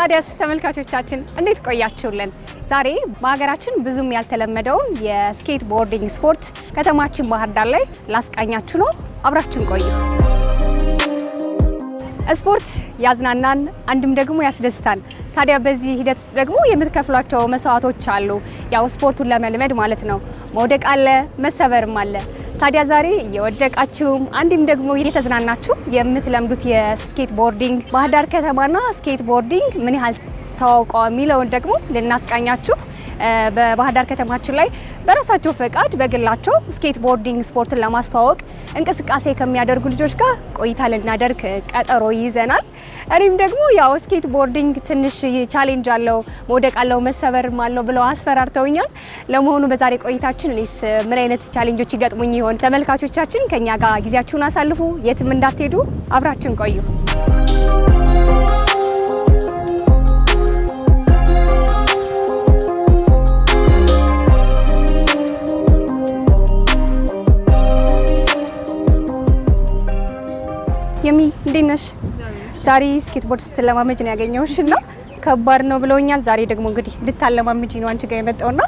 ታዲያስ ተመልካቾቻችን እንዴት ቆያችሁልን? ዛሬ በሀገራችን ብዙም ያልተለመደውን የስኬት ቦርዲንግ ስፖርት ከተማችን ባህር ዳር ላይ ላስቃኛችሁ ነው። አብራችን ቆዩ። ስፖርት ያዝናናን፣ አንድም ደግሞ ያስደስታል። ታዲያ በዚህ ሂደት ውስጥ ደግሞ የምትከፍሏቸው መስዋዕቶች አሉ። ያው ስፖርቱን ለመልመድ ማለት ነው። መውደቅ አለ፣ መሰበርም አለ። ታዲያ ዛሬ እየወደቃችሁም አንድም ደግሞ እየተዝናናችሁ የምትለምዱት የስኬት ቦርዲንግ ባህር ዳር ከተማና ስኬት ቦርዲንግ ምን ያህል ተዋውቀዋል የሚለውን ደግሞ ልናስቃኛችሁ በባህር ዳር ከተማችን ላይ በራሳቸው ፈቃድ በግላቸው ስኬት ቦርዲንግ ስፖርትን ለማስተዋወቅ እንቅስቃሴ ከሚያደርጉ ልጆች ጋር ቆይታ ልናደርግ ቀጠሮ ይዘናል። እኔም ደግሞ ያው ስኬት ቦርዲንግ ትንሽ ቻሌንጅ አለው፣ መውደቅ አለው፣ መሰበርም አለው ብለው አስፈራርተውኛል። ለመሆኑ በዛሬ ቆይታችን እኔስ ምን አይነት ቻሌንጆች ይገጥሙኝ ይሆን? ተመልካቾቻችን ከኛ ጋር ጊዜያችሁን አሳልፉ፣ የትም እንዳትሄዱ፣ አብራችን ቆዩ። የሚ እንዴት ነሽ? ዛሬ ስኬትቦርድ ስትለማመጅ ነው ያገኘሁሽ እና ከባድ ነው ብለውኛል። ዛሬ ደግሞ እንግዲህ ልታለማመጂ ነው አንቺ ጋር የመጣውና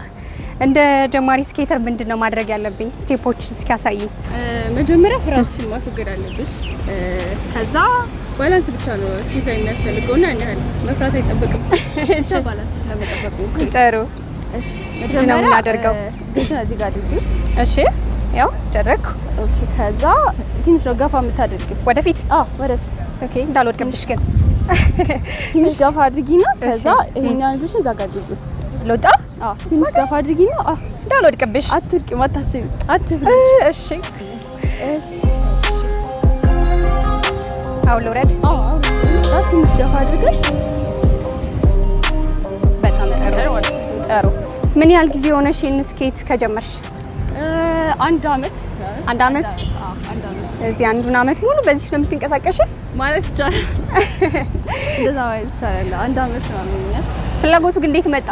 እንደ ጀማሪ ስኬተር ምንድነው ማድረግ ያለብኝ? ስቴፖችን እስኪ ያሳይ። መጀመሪያ ፍራትሽን ማስወገድ አለብሽ። ከዛ ባላንስ ብቻ ነው ስኬተር የሚያስፈልገውና ያን ያህል መፍራት አይጠበቅም። እሺ፣ ባላንስ ለመጠበቅ ነው። ጥሩ። እሺ፣ መጀመሪያ እናደርገው። እዚህ ጋር አድርጊ። እሺ፣ ያው ደረኩ። ኦኬ። ከዛ ትንሽ ነው ገፋ የምታደርጊው ወደፊት። ወደፊት። ኦኬ። እንዳልወድቅብሽ ግን ትንሽ ገፋ አድርጊና ከዛ ይሄኛውን ልጅ እዛ ጋር አድርጊ። ልውጣ? ትንሽ ገፋ አድርጊና እንዳልወድቅብሽ። አትወድቂም፣ አታስቢ፣ አትፍሪ። እሺ። አሁን ልውረድ? ትንሽ ገፋ አድርገሽ። በጣም ጥሩ። ምን ያህል ጊዜ ሆነሽ ይህን ስኬት ከጀመርሽ? አንድ አመት። አንድ አመት? እዚህ አንዱን አመት ሙሉ በዚህ ነው የምትንቀሳቀሽ ማለት ይቻላል። እንደዛ ማለት ይቻላል። አንድ አመት ነው ማለት። ፍላጎቱ ግን እንዴት መጣ?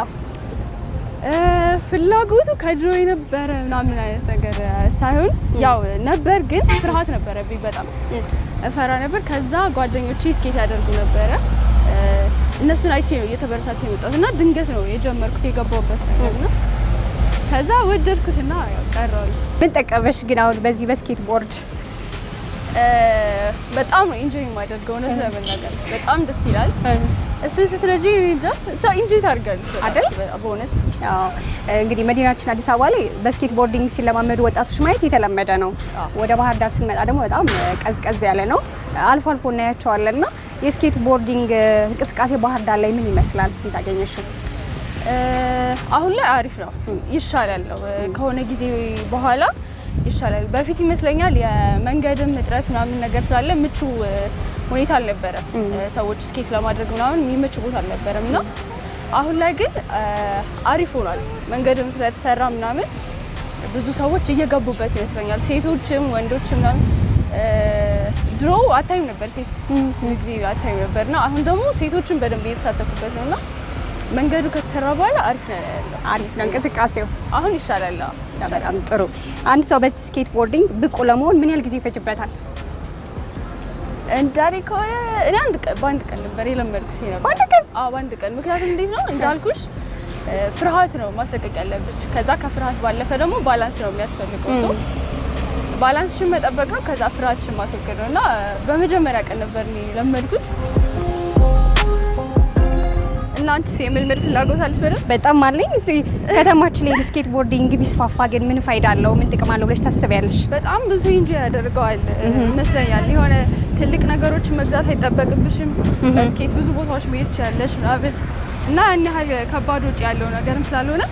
ፍላጎቱ ከድሮ የነበረ ምናምን አይነት ነገር ሳይሆን ያው ነበር፣ ግን ፍርሃት ነበረብኝ። በጣም እፈራ ነበር። ከዛ ጓደኞቼ ስኬት ያደርጉ ነበረ። እነሱን አይቼ ነው እየተበረታታ የመጣሁት እና ድንገት ነው የጀመርኩት የገባሁበት ነገር ነው። ከዛ ወደድኩትና ያው ቀረው። ምን ጠቀመሽ ግን አሁን በዚህ በስኬት ቦርድ? በጣም ነው ኢንጆይ የማደርገው ነው ለመናገር። በጣም ደስ ይላል። እሱን ስትረጂ ኢንጆይ ታደርጋለሽ አይደል? በእውነት ያው እንግዲህ መዲናችን አዲስ አበባ ላይ በስኬት ቦርዲንግ ሲለማመዱ ወጣቶች ማየት የተለመደ ነው። ወደ ባህር ዳር ስንመጣ ደግሞ በጣም ቀዝቀዝ ያለ ነው። አልፎ አልፎ እናያቸዋለንና የስኬት ቦርዲንግ እንቅስቃሴ ባህር ዳር ላይ ምን ይመስላል? ታገኘሽው? አሁን ላይ አሪፍ ነው፣ ይሻላል ነው። ከሆነ ጊዜ በኋላ ይሻላል። በፊት ይመስለኛል የመንገድም እጥረት ምናምን ነገር ስላለ ምቹ ሁኔታ አልነበረም። ሰዎች ስኬት ለማድረግ ምናምን የሚመች ቦታ አልነበረም እና አሁን ላይ ግን አሪፍ ሆኗል። መንገድም ስለተሰራ ምናምን ብዙ ሰዎች እየገቡበት ይመስለኛል። ሴቶችም ወንዶችም ምናምን ድሮ አታይም ነበር፣ ሴት ጊዜ አታይም ነበርና አሁን ደግሞ ሴቶችን በደንብ እየተሳተፉበት ነውና መንገዱ ከተሰራ በኋላ አሪፍ ነው እንቅስቃሴው። አሁን ይሻላል። በጣም ጥሩ። አንድ ሰው በዚህ ስኬት ቦርዲንግ ብቁ ለመሆን ምን ያህል ጊዜ ይፈጅበታል? እንዳሪ ከሆነ እኔ በአንድ ቀን ነበር የለመድኩት ነበር። በአንድ ቀን? በአንድ ቀን። ምክንያቱም እንዴት ነው እንዳልኩሽ ፍርሃት ነው ማስለቀቅ ያለብሽ። ከዛ ከፍርሃት ባለፈ ደግሞ ባላንስ ነው የሚያስፈልገው። ባላንስሽን መጠበቅ ነው፣ ከዛ ፍርሃትሽን ማስወገድ ነውና በመጀመሪያ ቀን ነበር እኔ የለመድኩት። አንቺ የመልመድ ፍላጎት አለሽ? በጣም አለኝ። እስቲ ከተማችን ላይ ስኬት ቦርዲንግ ቢስፋፋ ግን ምን ፋይዳ አለው? ምን ጥቅም አለው ብለሽ ታስቢያለሽ? በጣም ብዙ ኢንጆይ ያደርገዋል ይመስለኛል። የሆነ ትልቅ ነገሮችን መግዛት አይጠበቅብሽም። በስኬት ብዙ ቦታዎች መሄድ ትችያለሽ ምናምን እና ያን ያህል ከባድ ወጪ ያለው ነገርም ስላልሆነ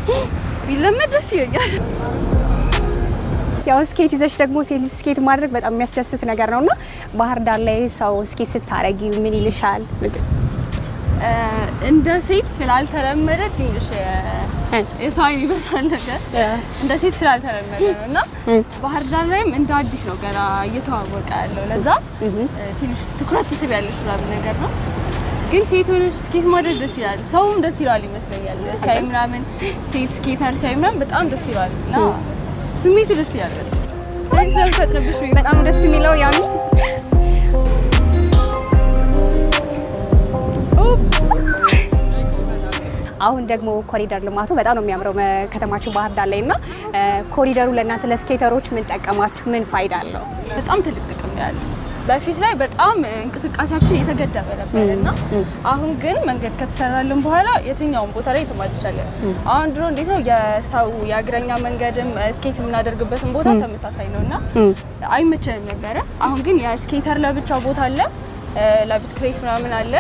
ቢለመድ ደስ ይለኛል። ያው ስኬት ይዘሽ ደግሞ ስኬት ማድረግ በጣም የሚያስደስት ነገር ነውና ባህር ዳር ላይ ሰው ስኬት ስታረጊ ምን ይልሻል? እንደ ሴት ስላልተለመደ ትንሽ የሰው ይበዛል ነገር እንደ ሴት ስላልተለመደ ነውና ባህር ዳር ላይም እንደ አዲስ ነው ገና እየተዋወቀ ያለው። ለዛ ትንሽ ትኩረት ትስቢያለሽ ምናምን ነገር ነው። ግን ሴት ሆነሽ ስኬት ማድረግ ደስ ይላል። ሰውም ደስ ይላል ይመስለኛል። ሲያይ ምናምን ሴት ስኬተር ሲያይ ምናምን በጣም ደስ ይላልና ስሜቱ ደስ ይላል። በጣም ደስ የሚለው ያሚ አሁን ደግሞ ኮሪደር ልማቱ በጣም ነው የሚያምረው ከተማችን ባህር ዳር ላይና ኮሪደሩ ለእናንተ ለስኬተሮች ምን ጠቀማችሁ? ምን ፋይዳ አለው? በጣም ትልቅ ጥቅም ያለው በፊት ላይ በጣም እንቅስቃሴያችን የተገደበ ነበርና አሁን ግን መንገድ ከተሰራልን በኋላ የትኛውን ቦታ ላይ ተማድሻለን። አሁን ድሮ እንዴት ነው የሰው የእግረኛ መንገድም ስኬት የምናደርግበትን ቦታ ተመሳሳይ ነውና አይመቸንም ነበረ። አሁን ግን የስኬተር ለብቻ ቦታ አለ፣ ለብስክሌት ምናምን አለ፣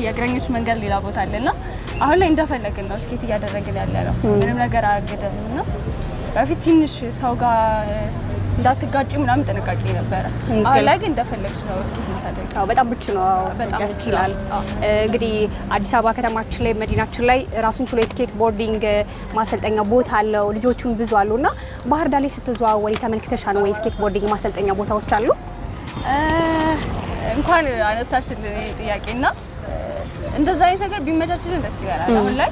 የእግረኞች መንገድ ሌላ ቦታ አለና አሁን ላይ እንደፈለግን ነው ስኬት እያደረግን ያለ ነው። ምንም ነገር አያግደንምና በፊት ትንሽ ሰው ጋር እንዳትጋጭ ምናምን ጥንቃቄ ነበረ። አሁን ላይ ግን እንደፈለግሽ ነው ስኬት የምታደርጊ። በጣም ብቻ ነው፣ ደስ ይላል። እንግዲህ አዲስ አበባ ከተማችን ላይ መዲናችን ላይ ራሱን ችሎ የስኬት ቦርዲንግ ማሰልጠኛ ቦታ አለው፣ ልጆቹም ብዙ አሉና ባህር ዳር ላይ ስትዘዋወሪ ተመልክተሻል ወይ? ስኬት ቦርዲንግ ማሰልጠኛ ቦታዎች አሉ? እንኳን አነሳሽልን ጥያቄና እንደዛ አይነት ነገር ቢመቻችልን ደስ ይላል። አሁን ላይ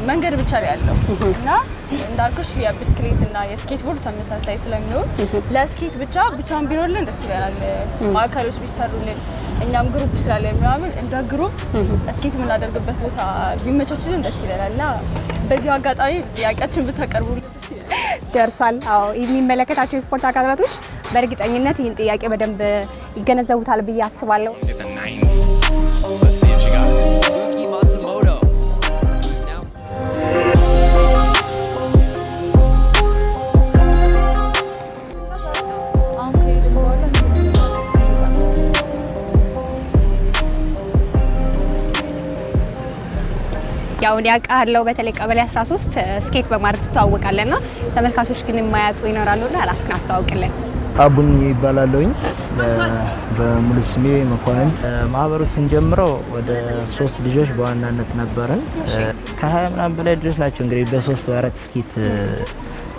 መንገድ ብቻ ላይ ያለው እና እንዳልኩሽ የብስክሌት እና የስኬት ቦርድ ተመሳሳይ ስለሚሆን ለስኬት ብቻውን ቢኖርልን ደስ ይላል። ማዕከሎች ቢሰሩልን እኛም ግሩፕ ስላለን ምናምን እንደ ግሩፕ ስኬት የምናደርግበት ቦታ ቢመቻችልን ደስ ይላል እና በዚህ አጋጣሚ ጥያቄያችን ብታቀርቡልን ደስ ይላል። ደርሷል። አዎ የሚመለከታቸው የስፖርት አካላቶች በእርግጠኝነት ይህን ጥያቄ በደንብ ይገነዘቡታል ብዬ አስባለሁ። ያው ያውቃለው በተለይ ቀበሌ 13 ስኬት በማድረግ ተዋወቃለና ተመልካቾች ግን የማያውቁ ይኖራሉና አላስከን አስተዋውቅልን። አቡኒ ይባላለሁኝ። በሙሉ ስሜ መኳንንት። ማህበሩ ስንጀምረው ወደ 3 ልጆች በዋናነት ነበርን። ከ20 ምናምን በላይ ልጆች ናቸው እንግዲህ በ3 በ4 ስኬት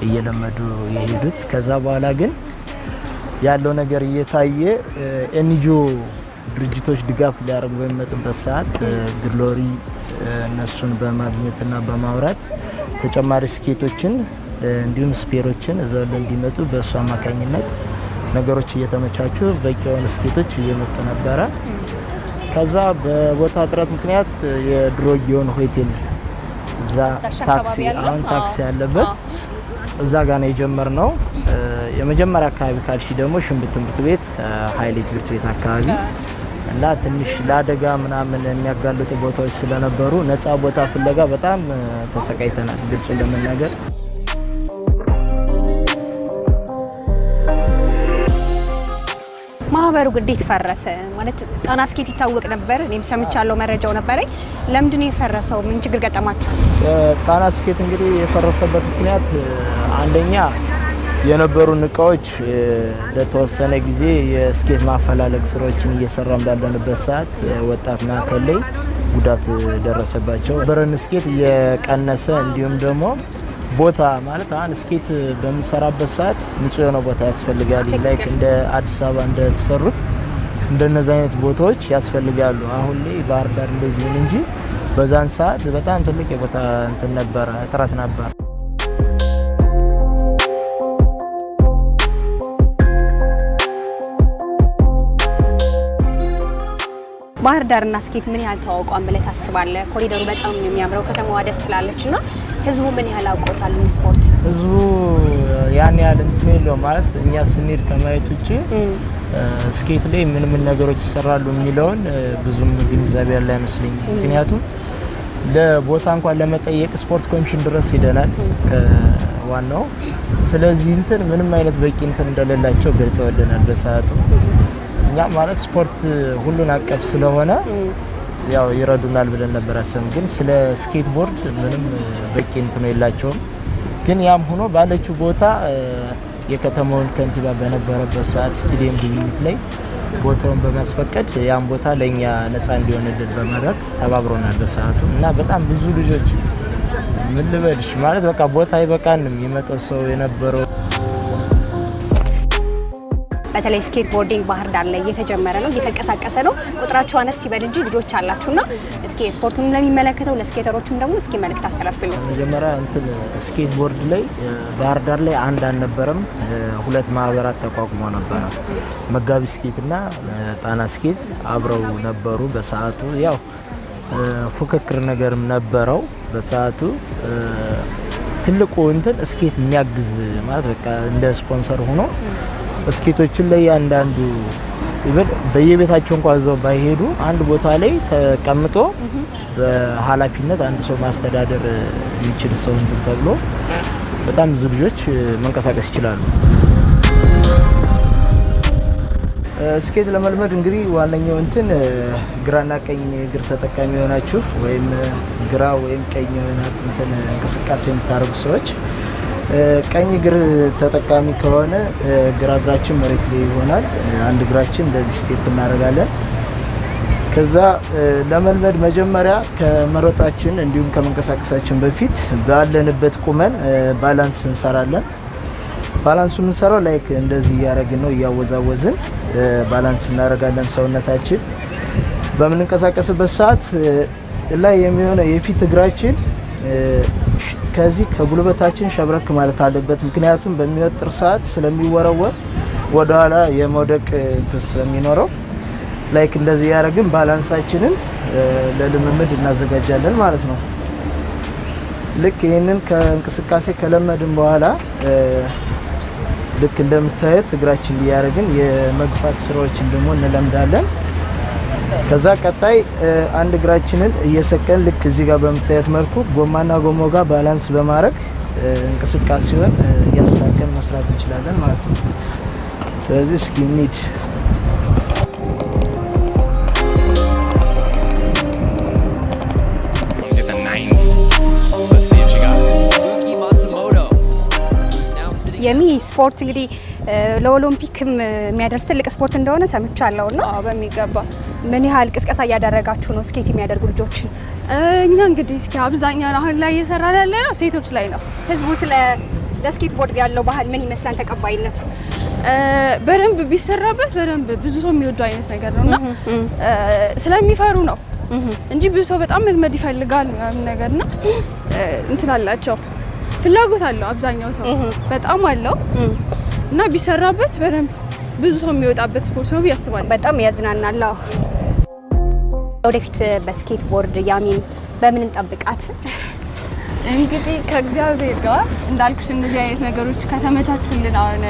እየለመዱ የሄዱት። ከዛ በኋላ ግን ያለው ነገር እየታየ ኤንጂኦ ድርጅቶች ድጋፍ ሊያደርጉ በሚመጡበት ሰዓት ግሎሪ እነሱን በማግኘትና በማውራት ተጨማሪ ስኬቶችን እንዲሁም ስፔሮችን እዛው ላይ እንዲመጡ በእሱ አማካኝነት ነገሮች እየተመቻቹ በቂ የሆኑ ስኬቶች እየመጡ ነበረ። ከዛ በቦታ እጥረት ምክንያት የድሮ ጊዮን ሆቴል እዛ ታክሲ አሁን ታክሲ ያለበት እዛ ጋር ነው የጀመርነው። የመጀመሪያ አካባቢ ካልሺ ደግሞ ሽንብት ትምህርት ቤት ኃይሌ ትምህርት ቤት አካባቢ እና ትንሽ ለአደጋ ምናምን የሚያጋልጡ ቦታዎች ስለነበሩ ነፃ ቦታ ፍለጋ በጣም ተሰቃይተናል ግልጽ ለመናገር። ማህበሩ ግዴት ፈረሰ ማለት ጣና ስኬት ይታወቅ ነበር፣ እኔም ሰምቻለሁ፣ መረጃው ነበረኝ። ለምንድን ነው የፈረሰው? ምን ችግር ገጠማችሁ? ጣና ስኬት እንግዲህ የፈረሰበት ምክንያት አንደኛ የነበሩ እቃዎች ለተወሰነ ጊዜ የስኬት ማፈላለግ ስራዎችን እየሰራን ባለንበት ሰዓት ወጣት ማዕከል ላይ ጉዳት ደረሰባቸው። በረን ስኬት እየቀነሰ እንዲሁም ደግሞ ቦታ ማለት አሁን ስኬት በሚሰራበት ሰዓት ንጹህ የሆነ ቦታ ያስፈልጋል። ላይክ እንደ አዲስ አበባ እንደተሰሩት እንደነዚህ አይነት ቦታዎች ያስፈልጋሉ። አሁን ላይ ባህር ዳር እንደዚህ ነው እንጂ በዛን ሰዓት በጣም ትልቅ የቦታ እንትን ነበረ፣ እጥረት ነበር። ባህር ዳርና ስኬት ምን ያህል ተዋውቋን ብለህ ታስባለህ? ኮሪደሩ በጣም ነው የሚያምረው፣ ከተማዋ ደስ ትላለችና ህዝቡ ምን ያህል አውቆታል? ስፖርት ህዝቡ ያን ያህል እንትን የለውም ማለት እኛ ስንሄድ ከማየት ውጪ ስኬት ላይ ምን ነገሮች ይሰራሉ የሚለውን ብዙም ግንዛቤ ያለ አይመስለኝም። ምክንያቱም ለቦታ እንኳን ለመጠየቅ ስፖርት ኮሚሽን ድረስ ሄደናል ከዋናው። ስለዚህ እንትን ምንም አይነት በቂ እንትን እንደሌላቸው ገልጸውልናል በሰዓቱ። እኛ ማለት ስፖርት ሁሉን አቀፍ ስለሆነ ያው ይረዱናል ብለን ነበር አሰም፣ ግን ስለ ስኬት ቦርድ ምንም በቂ እንትን የላቸውም። ግን ያም ሆኖ ባለችው ቦታ የከተማውን ከንቲባ በነበረበት ሰዓት ስቴዲየም ግብይት ላይ ቦታውን በማስፈቀድ ያን ቦታ ለኛ ነፃ እንዲሆንልን በማድረግ ተባብሮናል በሰዓቱ። እና በጣም ብዙ ልጆች ምን ልበልሽ ማለት በቃ ቦታ አይበቃንም የመጣው ሰው የነበረው። በተለይ ስኬት ቦርዲንግ ባህር ዳር ላይ እየተጀመረ ነው፣ እየተንቀሳቀሰ ነው። ቁጥራቸው አነስ ይበል እንጂ ልጆች አላችሁና እስኪ ስፖርቱን ለሚመለከተው ለስኬተሮችም ደግሞ እስኪ መልእክት አስተላልፉልን። መጀመሪያ እንትን ስኬት ቦርድ ላይ ባህር ዳር ላይ አንድ አልነበረም፣ 2 ማህበራት ተቋቁሞ ነበረ። መጋቢ ስኬት እና ጣና ስኬት አብረው ነበሩ በሰዓቱ። ያው ፉክክር ነገርም ነበረው በሰዓቱ። ትልቁ እንትን ስኬት የሚያግዝ ማለት በቃ እንደ ስፖንሰር ሆኖ ስኬቶችን ላይ አንዳንዱ ይበል በየቤታቸው እንኳን እዛው ባይሄዱ አንድ ቦታ ላይ ተቀምጦ በኃላፊነት አንድ ሰው ማስተዳደር የሚችል ሰው እንትን ተብሎ በጣም ብዙ ልጆች መንቀሳቀስ ይችላሉ። ስኬት ለመልመድ እንግዲህ ዋነኛው እንትን ግራና ቀኝ እግር ተጠቃሚ የሆናችሁ ወይም ግራ ወይም ቀኝ የሆነ እንትን እንቅስቃሴ የምታደርጉ ሰዎች ቀኝ እግር ተጠቃሚ ከሆነ ግራ እግራችን መሬት ላይ ይሆናል። አንድ እግራችን እንደዚህ ስቴፕ እናደርጋለን። ከዛ ለመልመድ መጀመሪያ ከመሮጣችን እንዲሁም ከመንቀሳቀሳችን በፊት ባለንበት ቁመን ባላንስ እንሰራለን። ባላንሱ የምንሰራው ላይክ እንደዚህ እያደረግን ነው፣ እያወዛወዝን ባላንስ እናደርጋለን። ሰውነታችን በምንንቀሳቀስበት ሰዓት ላይ የሚሆነው የፊት እግራችን ከዚህ ከጉልበታችን ሸብረክ ማለት አለበት። ምክንያቱም በሚወጥር ሰዓት ስለሚወረወር ወደኋላ የመውደቅ እንትን ስለሚኖረው ላይክ እንደዚህ ያደረግን ባላንሳችንን ለልምምድ እናዘጋጃለን ማለት ነው። ልክ ይህንን ከእንቅስቃሴ ከለመድን በኋላ ልክ እንደምታዩት እግራችን ሊያደርግን የመግፋት ስራዎችን ደግሞ እንለምዳለን። ከዛ ቀጣይ አንድ እግራችንን እየሰቀን ልክ እዚህ ጋር በምታዩት መልኩ ጎማና ጎማው ጋር ባላንስ በማድረግ እንቅስቃሴውን እያስተካከልን መስራት እንችላለን ማለት ነው። ስለዚህ እስኪ እንሂድ። የሚ ስፖርት እንግዲህ ለኦሎምፒክም የሚያደርስ ትልቅ ስፖርት እንደሆነ ሰምቻለሁ እና በሚገባ ምን ያህል ቅስቀሳ እያደረጋችሁ ነው ስኬት የሚያደርጉ ልጆችን? እኛ እንግዲህ እስኪ አብዛኛውን አሁን ላይ እየሰራን ያለ ነው ሴቶች ላይ ነው። ህዝቡ ለስኬት ቦርድ ያለው ባህል ምን ይመስላል? ተቀባይነቱ በደንብ ቢሰራበት በደንብ ብዙ ሰው የሚወዱ አይነት ነገር ነውና ስለሚፈሩ ነው እንጂ ብዙ ሰው በጣም መልመድ ይፈልጋል ምናምን ነገርና እንትን አላቸው፣ ፍላጎት አለው አብዛኛው ሰው በጣም አለው እና ቢሰራበት በደንብ ብዙ ሰው የሚወጣበት ስፖርት ነው ያስባል። በጣም ያዝናናል። ወደፊት በስኬት ቦርድ ያሚን በምን እንጠብቃት? እንግዲህ ከእግዚአብሔር ጋር እንዳልኩሽ እንደዚህ አይነት ነገሮች ከተመቻቹልን አሁን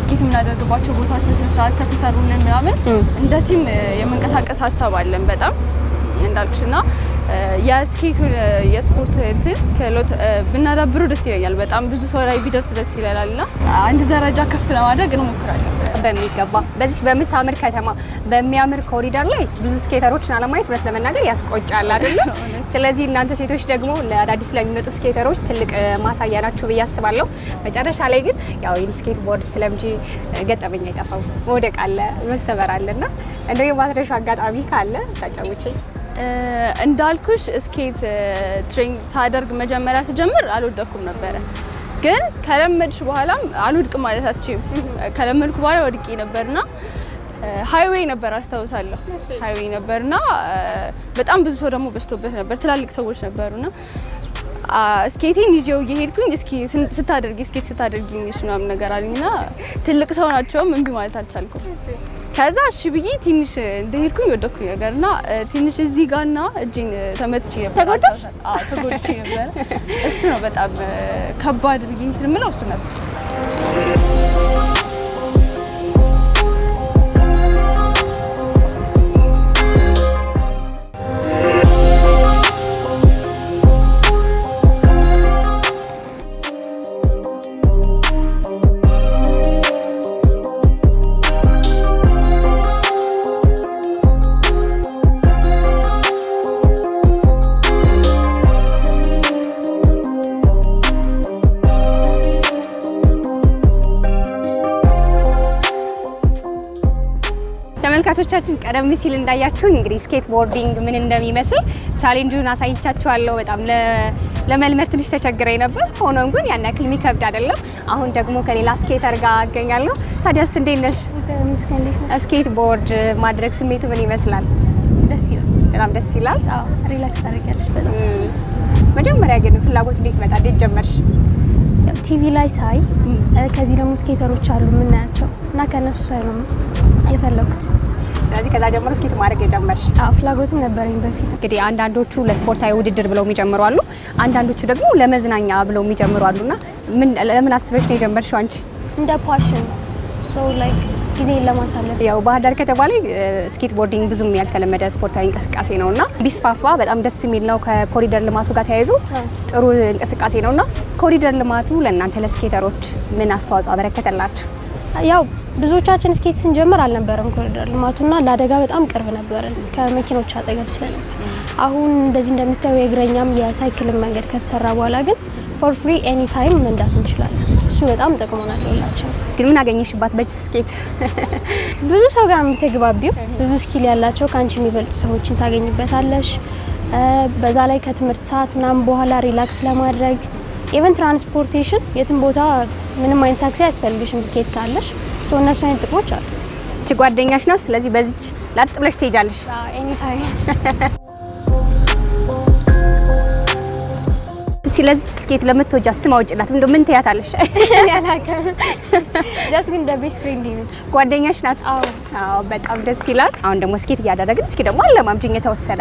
ስኬት የምናደርግባቸው ቦታዎች በስነስርዓት ከተሰሩልን ምናምን እንደ ቲም የመንቀሳቀስ ሀሳብ አለን በጣም እንዳልኩሽና የስኬቱን የስፖርት እንትን ክህሎት ብናዳብሩ ደስ ይለኛል። በጣም ብዙ ሰው ላይ ቢደርስ ደስ ይላልና አንድ ደረጃ ከፍ ለማድረግ እንሞክራለን በሚገባ። በዚህ በምታምር ከተማ በሚያምር ኮሪደር ላይ ብዙ ስኬተሮችን አለማየት እውነት ለመናገር ያስቆጫል አይደል? ስለዚህ እናንተ ሴቶች ደግሞ ለአዳዲስ ለሚመጡ ስኬተሮች ትልቅ ማሳያ ናችሁ ብዬ አስባለሁ። መጨረሻ ላይ ግን ያው የስኬት ቦርድ ስለምጂ ገጠመኝ አይጠፋም፣ መውደቅ አለ፣ መሰበር አለና እንደው የማትረሻ አጋጣሚ ካለ ታጫውቼ። እንዳልኩሽ ስኬት ትሬኒንግ ሳደርግ መጀመሪያ ስጀምር አልወደኩም ነበረ፣ ግን ከለመድሽ በኋላም አልወድቅም ማለት አትችይም። ከለመድኩ በኋላ ወድቄ ነበርና ሃይዌይ ነበር አስታውሳለሁ። ሃይዌይ ነበርና በጣም ብዙ ሰው ደግሞ በዝቶበት ነበር፣ ትላልቅ ሰዎች ነበሩና ስኬቲንግ ይዤው እየሄድኩኝ እስኪ ስታደርጊ ስኬት ስታደርጊ ምናምን ነገር አለኝና ትልቅ ሰው ናቸውም እምቢ ማለት አልቻልኩም። ከዛ እሺ ብዬ ትንሽ እንደሄድኩኝ ወደኩኝ ነገርና ትንሽ እዚህ ጋርና እጄን ተመትቼ ነበር። ተጎድቼ ነበር። እሱ ነው በጣም ከባድ ብዬ እንትን የምለው እሱ ነበር። ተመልካቾቻችን ቀደም ሲል እንዳያችሁኝ እንግዲህ ስኬት ቦርዲንግ ምን እንደሚመስል ቻሌንጁን አሳይቻችኋለሁ። በጣም ለመልመድ ትንሽ ተቸግሬ ነበር። ሆኖም ግን ያን ያክል የሚከብድ አይደለም። አሁን ደግሞ ከሌላ ስኬተር ጋር አገኛለሁ። ታዲያስ እንዴት ነሽ? ስኬት ቦርድ ማድረግ ስሜቱ ምን ይመስላል? ደስ ይላል። በጣም ደስ ይላል። አዎ ሪላክስ ታደርጊያለሽ በጣም። መጀመሪያ ግን ፍላጎት እንዴት መጣ? እንዴት ጀመርሽ? ቲቪ ላይ ሳይ ከዚህ ደግሞ ስኬተሮች አሉ የምናያቸው እና ከነሱ ሳይ ነው የፈለኩት። ስለዚህ ከዛ ጀምሮ ስኬት ማድረግ የጀመርሽ? አዎ ፍላጎትም ነበረኝ በፊት። እንግዲህ አንዳንዶቹ ለስፖርታዊ ውድድር ብለው የሚጀምሩ አሉ፣ አንዳንዶቹ ደግሞ ለመዝናኛ ብለው የሚጀምሩ አሉና ለምን አስበሽ ነው የጀመርሽው አንቺ? እንደ ፓሽን ሶ ላይክ ጊዜን ለማሳለፍ። ያው ባህር ዳር ከተማ ላይ ስኬት ቦርዲንግ ብዙም ያልተለመደ ስፖርታዊ እንቅስቃሴ ነውና ቢስፋፋ በጣም ደስ የሚል ነው። ከኮሪደር ልማቱ ጋር ተያይዞ ጥሩ እንቅስቃሴ ነውና ኮሪደር ልማቱ ለእናንተ ለስኬተሮች ምን አስተዋጽኦ አበረከተላችሁ? ያው ብዙዎቻችን ስኬት ስንጀምር አልነበረም ኮሪደር ልማቱና ለአደጋ በጣም ቅርብ ነበርን ከመኪኖች አጠገብ ስለነበር። አሁን እንደዚህ እንደምታዩ የእግረኛም የሳይክልም መንገድ ከተሰራ በኋላ ግን ፎር ፍሪ ኤኒ ታይም መንዳት እንችላለን። እሱ በጣም ጠቅሞናል ሁላችን። ግን ምን አገኘሽባት በዚህ ስኬት? ብዙ ሰው ጋር የምትግባቢው ብዙ ስኪል ያላቸው ከአንቺ የሚበልጡ ሰዎችን ታገኝበታለሽ። በዛ ላይ ከትምህርት ሰዓት ምናምን በኋላ ሪላክስ ለማድረግ ኢቨን ትራንስፖርቴሽን የትም ቦታ ምንም አይነት ታክሲ አያስፈልግሽም ስኬት ካለሽ። ሶ እነሱ አይነት ጥቅሞች አሉት። እቺ ጓደኛሽ ናት። ስለዚህ በዚች ላጥ ብለሽ ትሄጃለሽ? ኤኒ ታይም። ስለዚህ ስኬት ለምትወጃ ስም አውጪላት። እንደው ምን ትያታለሽ? ያላከም ጀስት ግን ቤስት ፍሬንድ ነች። ጓደኛሽ ናት? አዎ አዎ፣ በጣም ደስ ይላል። አሁን ደግሞ ስኬት እያደረግን እስኪ ደግሞ አለማምጂኝ የተወሰነ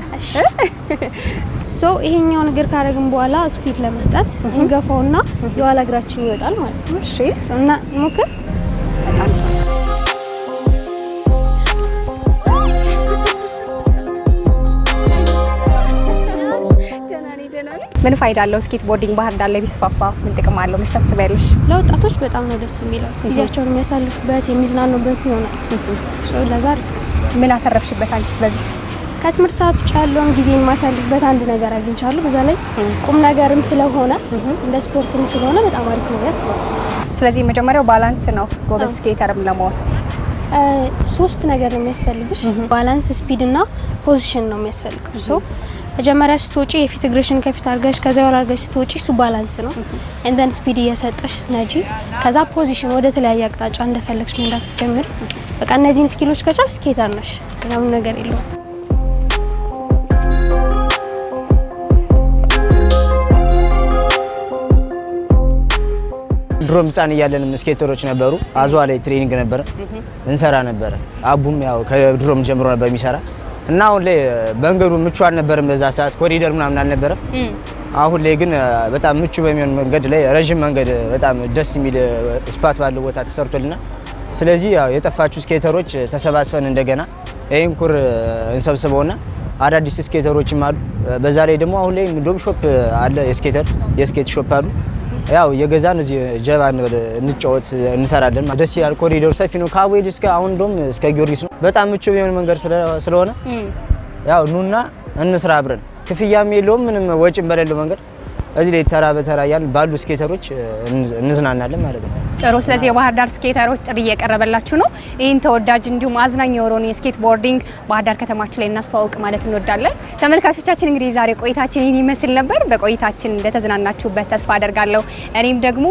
ሶ ይሄኛው ነገር ካደረግን በኋላ ስፒድ ለመስጠት እንገፋውና የኋላ እግራችን ይወጣል ማለት ነው። እሺ ሶ እና ሞክር። ምን ፋይዳ አለው ስኬት ቦርዲንግ ባህር ዳር ላይ ቢስፋፋ? ምን ጥቅም አለው ብለሽ ታስቢያለሽ? ለወጣቶች በጣም ነው ደስ የሚለው። ጊዜያቸውን የሚያሳልፉበት የሚዝናኑበት ይሆናል። ሶ ለዛ ምን አተረፍሽበት አንቺስ በዚህ? ከትምህርት ሰዓት ውጭ ያለውን ጊዜን ማሳልፍበት አንድ ነገር አግኝቻለሁ። በዛ ላይ ቁም ነገርም ስለሆነ እንደ ስፖርትም ስለሆነ በጣም አሪፍ ነው ያስባል። ስለዚህ መጀመሪያው ባላንስ ነው ጎበዝ ስኬተርም ለመሆን። 3 ነገር ነው የሚያስፈልግሽ። ባላንስ፣ ስፒድ እና ፖዚሽን ነው የሚያስፈልገው። ሶ መጀመሪያ ስትወጪ የፊት እግርሽን ከፊት አድርገሽ ከዛ ወራ አድርገሽ ስትወጪ እሱ ባላንስ ነው። እንደን ስፒድ እየሰጠሽ ስትነጂ ከዛ ፖዚሽን ወደ ተለያየ አቅጣጫ እንደፈለግሽ መንዳት ስትጀምሪ በቃ እነዚህን ስኪሎች ከቻል ስኬተር ነሽ። ምንም ነገር የለውም። ድሮም ህጻን እያለንም ስኬተሮች ነበሩ። አዝዋ ላይ ትሬኒንግ ነበረ እንሰራ ነበረ። አቡም ያው ከድሮም ጀምሮ ነበር የሚሰራ እና አሁን ላይ መንገዱ ምቹ አልነበረም። በዛ ሰዓት ኮሪደር ምናምን አልነበረም። አሁን ላይ ግን በጣም ምቹ በሚሆን መንገድ ላይ ረጅም መንገድ በጣም ደስ የሚል ስፓት ባለው ቦታ ተሰርቶልናል። ስለዚህ ያው የጠፋችሁ ስኬተሮች ተሰባስበን እንደገና ይሄን ኩር እንሰብስበውና አዳዲስ ስኬተሮችም አሉ። በዛ ላይ ደግሞ አሁን ላይ ዶም ሾፕ አለ፣ የስኬት ሾፕ አሉ። ያው የገዛን እዚህ ጀባ እንጫወት እንሰራለን። ደስ ይላል። ኮሪደሩ ሰፊ ነው። ከአቡዬ እስከ አሁን እንደውም እስከ ጊዮርጊስ ነው። በጣም ምቹ የሆነ መንገድ ስለሆነ ያው ኑና እንስራ አብረን። ክፍያም የለውም ምንም ወጪም በሌለው መንገድ እዚህ ላይ ተራ በተራ ያን ባሉ ስኬተሮች እንዝናናለን ማለት ነው። ጥሩ። ስለዚህ የባህር ዳር ስኬተሮች ጥሪ እየቀረበላችሁ ነው። ይህን ተወዳጅ እንዲሁም አዝናኝ የሆነውን የስኬት ቦርዲንግ ባህር ዳር ከተማችን ላይ እናስተዋውቅ ማለት እንወዳለን። ተመልካቾቻችን እንግዲህ ዛሬ ቆይታችን ይህን ይመስል ነበር። በቆይታችን እንደተዝናናችሁበት ተስፋ አደርጋለሁ። እኔም ደግሞ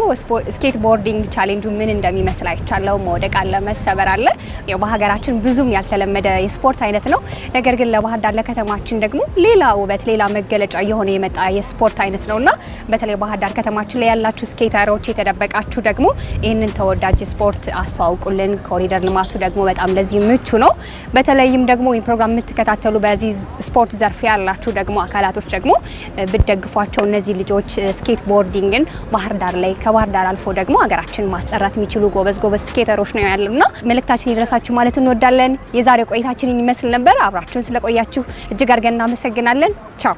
ስኬት ቦርዲንግ ቻሌንጁ ምን እንደሚመስል አይቻለሁ። መውደቅ አለ፣ መሰበር አለ። ያው በሀገራችን ብዙም ያልተለመደ የስፖርት አይነት ነው። ነገር ግን ለባህር ዳር ለከተማችን ደግሞ ሌላ ውበት፣ ሌላ መገለጫ እየሆነ የመጣ የስፖርት አይነት ነውና በተለይ ባህር ዳር ከተማችን ላይ ያላችሁ ስኬተሮች የተደበቃችሁ ደግሞ ይህንን ተወዳጅ ስፖርት አስተዋውቁልን። ኮሪደር ልማቱ ደግሞ በጣም ለዚህ ምቹ ነው። በተለይም ደግሞ ይህ ፕሮግራም የምትከታተሉ በዚህ ስፖርት ዘርፍ ያላችሁ ደግሞ አካላቶች ደግሞ ብትደግፏቸው እነዚህ ልጆች ስኬት ቦርዲንግን ባህር ዳር ላይ ከባህር ዳር አልፎ ደግሞ ሀገራችን ማስጠራት የሚችሉ ጎበዝ ስኬተሮች ነው ያለውና መልእክታችን ይድረሳችሁ ማለት እንወዳለን። የዛሬ ቆይታችን ይመስል ነበር። አብራችሁን ስለቆያችሁ እጅግ አድርገን እናመሰግናለን። ቻው።